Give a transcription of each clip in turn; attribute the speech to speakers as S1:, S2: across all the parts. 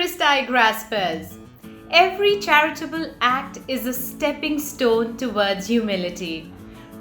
S1: Dearest Igraspers, every charitable act is a stepping stone towards humility.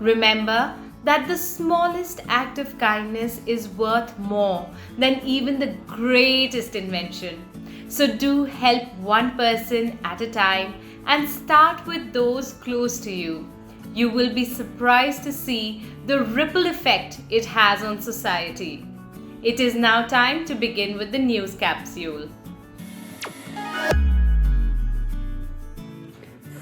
S1: Remember that the smallest act of kindness is worth more than even the greatest invention. So do help one person at a time and start with those close to you. You will be surprised to see the ripple effect it has on society. It is now time to begin with the news capsule.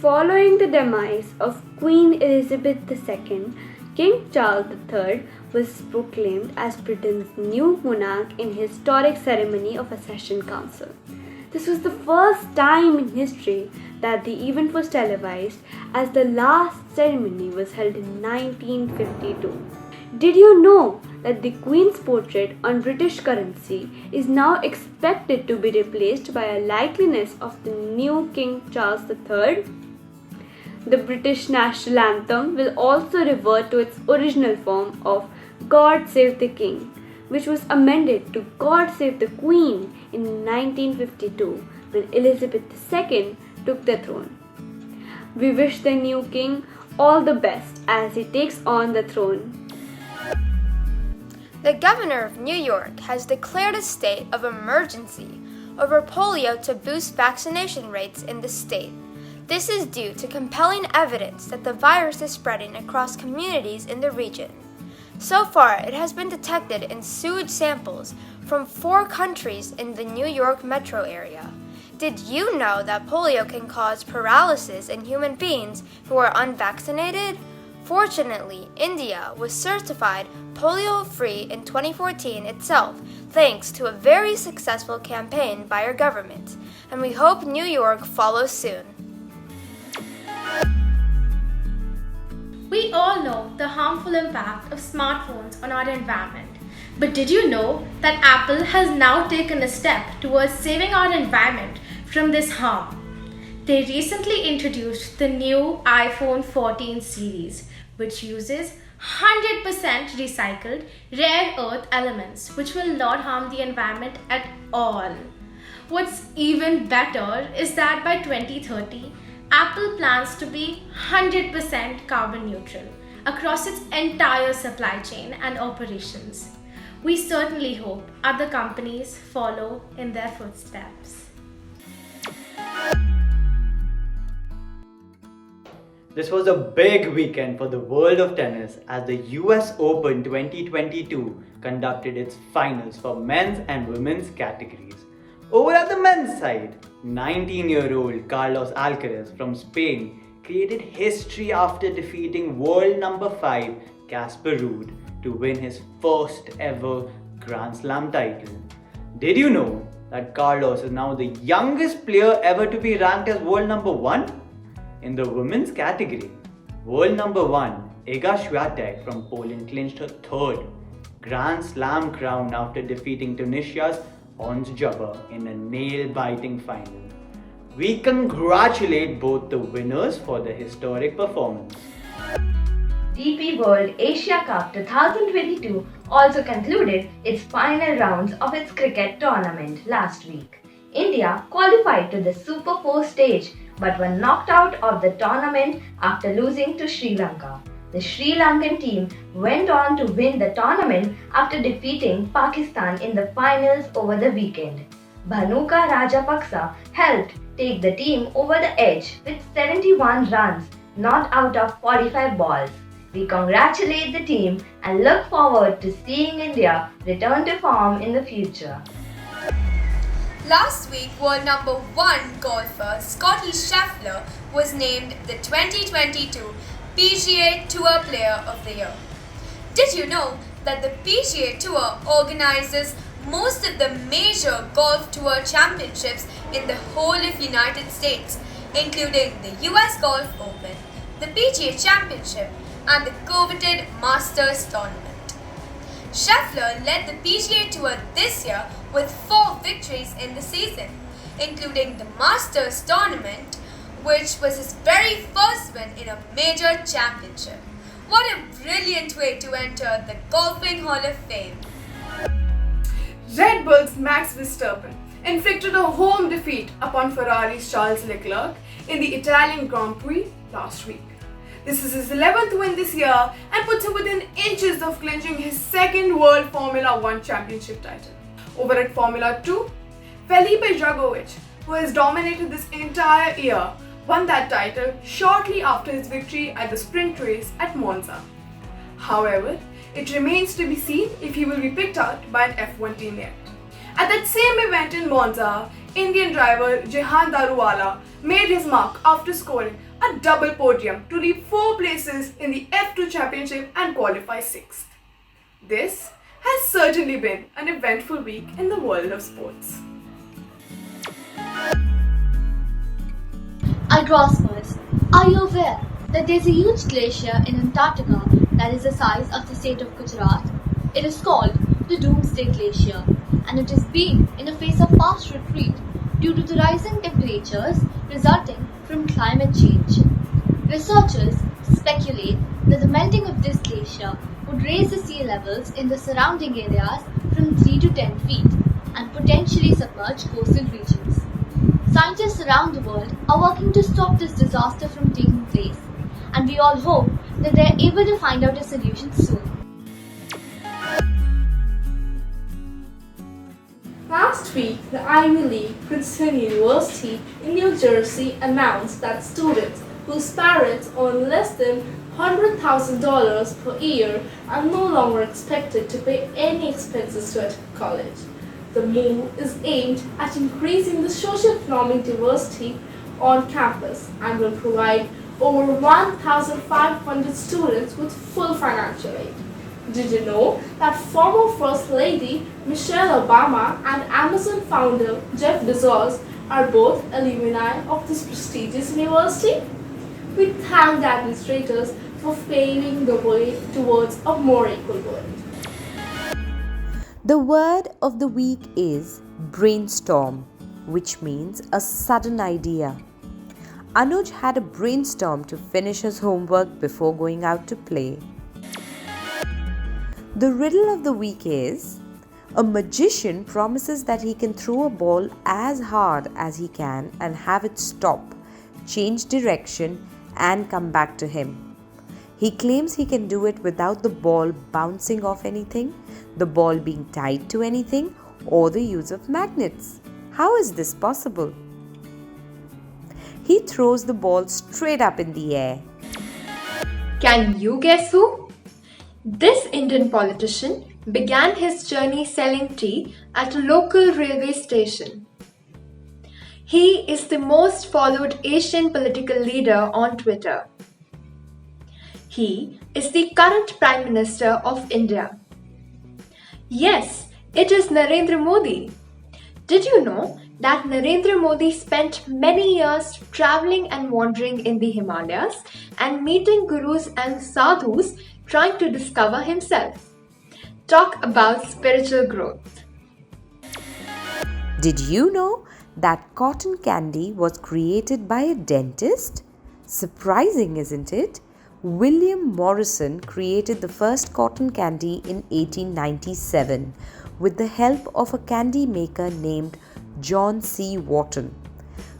S2: Following the demise of Queen Elizabeth II, King Charles III was proclaimed as Britain's new monarch in historic ceremony of Accession Council. This was the first time in history that the event was televised, as the last ceremony was held in 1952. Did you know that the Queen's portrait on British currency is now expected to be replaced by a likeness of the new King Charles III? The British national anthem will also revert to its original form of God Save the King, which was amended to God Save the Queen in 1952 when Elizabeth II took the throne. We wish the new king all the best as he takes on the throne.
S3: The governor of New York has declared a state of emergency over polio to boost vaccination rates in the state. This is due to compelling evidence that the virus is spreading across communities in the region. So far, it has been detected in sewage samples from 4 countries in the New York metro area. Did you know that polio can cause paralysis in human beings who are unvaccinated? Fortunately, India was certified polio-free in 2014 itself, thanks to a very successful campaign by our government, and we hope New York follows soon.
S4: We all know the harmful impact of smartphones on our environment. But did you know that Apple has now taken a step towards saving our environment from this harm? They recently introduced the new iPhone 14 series, which uses 100% recycled rare earth elements, which will not harm the environment at all. What's even better is that by 2030, Apple plans to be 100% carbon neutral across its entire supply chain and operations. We certainly hope other companies follow in their footsteps.
S5: This was a big weekend for the world of tennis as the US Open 2022 conducted its finals for men's and women's categories. Over at the men's side, 19-year-old Carlos Alcaraz from Spain created history after defeating world number 5 Casper Ruud to win his first ever Grand Slam title. Did you know that Carlos is now the youngest player ever to be ranked as world number 1? In the women's category, world number 1 Iga Swiatek from Poland clinched her 3rd Grand Slam crown after defeating Tunisia's Ons Jabeur in a nail-biting final. We congratulate both the winners for their historic performance.
S6: DP World Asia Cup 2022 also concluded its final rounds of its cricket tournament last week. India qualified to the Super 4 stage but were knocked out of the tournament after losing to Sri Lanka. The Sri Lankan team went on to win the tournament after defeating Pakistan in the finals over the weekend. Bhanuka Rajapaksa helped take the team over the edge with 71 runs, not out of 45 balls. We congratulate the team and look forward to seeing India return to form in the future.
S3: Last week, world number 1 golfer Scottie Scheffler was named the 2022 PGA Tour Player of the Year. Did you know that the PGA Tour organizes most of the major golf tour championships in the whole of United States, including the US Golf Open, the PGA Championship, and the coveted Masters Tournament? Scheffler led the PGA Tour this year with 4 victories in the season, including the Masters Tournament, which was his very first win in a major championship. What a brilliant way to enter the Golfing Hall of Fame!
S7: Red Bull's Max Verstappen inflicted a home defeat upon Ferrari's Charles Leclerc in the Italian Grand Prix last week. This is his 11th win this year and puts him within inches of clinching his second World Formula One championship title. Over at Formula 2, Felipe Drugovich, who has dominated this entire year, won that title shortly after his victory at the sprint race at Monza. However, it remains to be seen if he will be picked out by an F1 team yet. At that same event in Monza, Indian driver Jehan Daruwala made his mark after scoring a double podium to lead 4 places in the F2 championship and qualify 6th. This has certainly been an eventful week in the world of sports.
S8: Igraasp, are you aware that there's a huge glacier in Antarctica that is the size of the state of Gujarat? It is called the Doomsday Glacier, and it is being in a phase of fast retreat due to the rising temperatures resulting from climate change. Researchers speculate that the melting of this glacier would raise the sea levels in the surrounding areas from 3 to 10 feet and potentially submerge coastal regions. Scientists around the world are working to stop this disaster from taking place, and we all hope that they are able to find out a solution soon.
S9: Last week, the Ivy League Princeton University in New Jersey announced that students whose parents earn less than $100,000 per year are no longer expected to pay any expenses to attend college. The move is aimed at increasing the socioeconomic diversity on campus and will provide over 1,500 students with full financial aid. Did you know that former First Lady Michelle Obama and Amazon founder Jeff Bezos are both alumni of this prestigious university? We thank the administrators for paving the way towards a more equal world.
S10: The word of the week is brainstorm, which means a sudden idea. Anuj had a brainstorm to finish his homework before going out to play. The riddle of the week is: a magician promises that he can throw a ball as hard as he can and have it stop, change direction, and come back to him. He claims he can do it without the ball bouncing off anything, the ball being tied to anything, or the use of magnets. How is this possible? He throws the ball straight up in the air.
S11: Can you guess who? This Indian politician began his journey selling tea at a local railway station. He is the most followed Asian political leader on Twitter. He is the current Prime Minister of India. Yes, it is Narendra Modi. Did you know that Narendra Modi spent many years traveling and wandering in the Himalayas and meeting gurus and sadhus trying to discover himself? Talk about spiritual growth.
S10: Did you know that cotton candy was created by a dentist? Surprising, isn't it? William Morrison created the first cotton candy in 1897 with the help of a candy maker named John C. Wharton.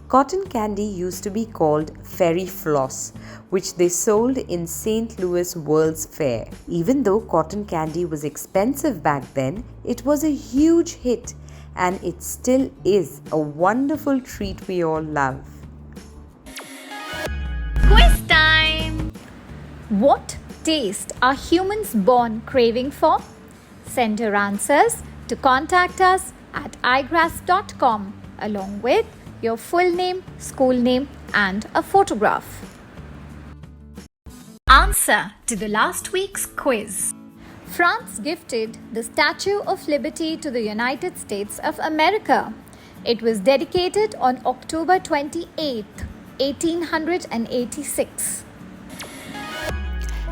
S10: Cotton candy used to be called fairy floss, which they sold in St. Louis World's Fair. Even though cotton candy was expensive back then, it was a huge hit, and it still is a wonderful treat we all love.
S12: Quiz time! What taste are humans born craving for? Send your answers to contact us at igraasp.com along with your full name, school name, and a photograph. Answer to the last week's quiz. France gifted the Statue of Liberty to the United States of America. It was dedicated on October 28, 1886.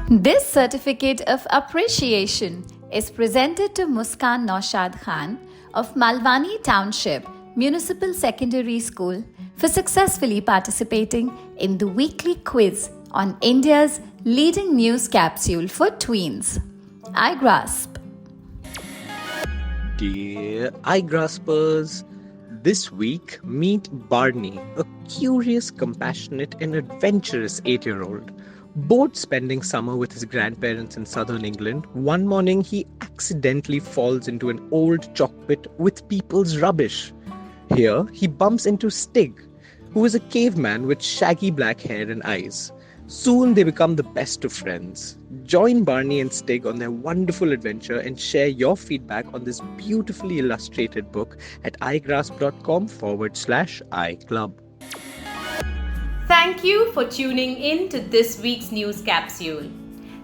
S12: This certificate of appreciation is presented to Muskan Naushad Khan of Malwani Township Municipal Secondary School for successfully participating in the weekly quiz on India's leading news capsule for tweens, Igraasp.
S13: Dear iGraspers, This week, meet Barney, a curious, compassionate, and adventurous 8-year-old. Bored spending summer with his grandparents in southern England, one morning he accidentally falls into an old chalk pit with people's rubbish. Here, he bumps into Stig, who is a caveman with shaggy black hair and eyes. Soon they become the best of friends. Join Barney and Stig on their wonderful adventure and share your feedback on this beautifully illustrated book at igraasp.com/iClub.
S1: Thank you for tuning in to this week's news capsule.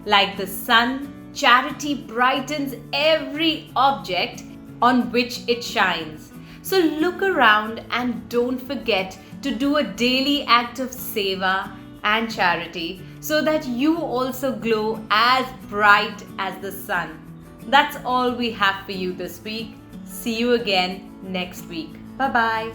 S1: Like the sun, charity brightens every object on which it shines. So look around and don't forget to do a daily act of seva and charity so that you also glow as bright as the sun. That's all we have for you this week. See you again next week. Bye-bye.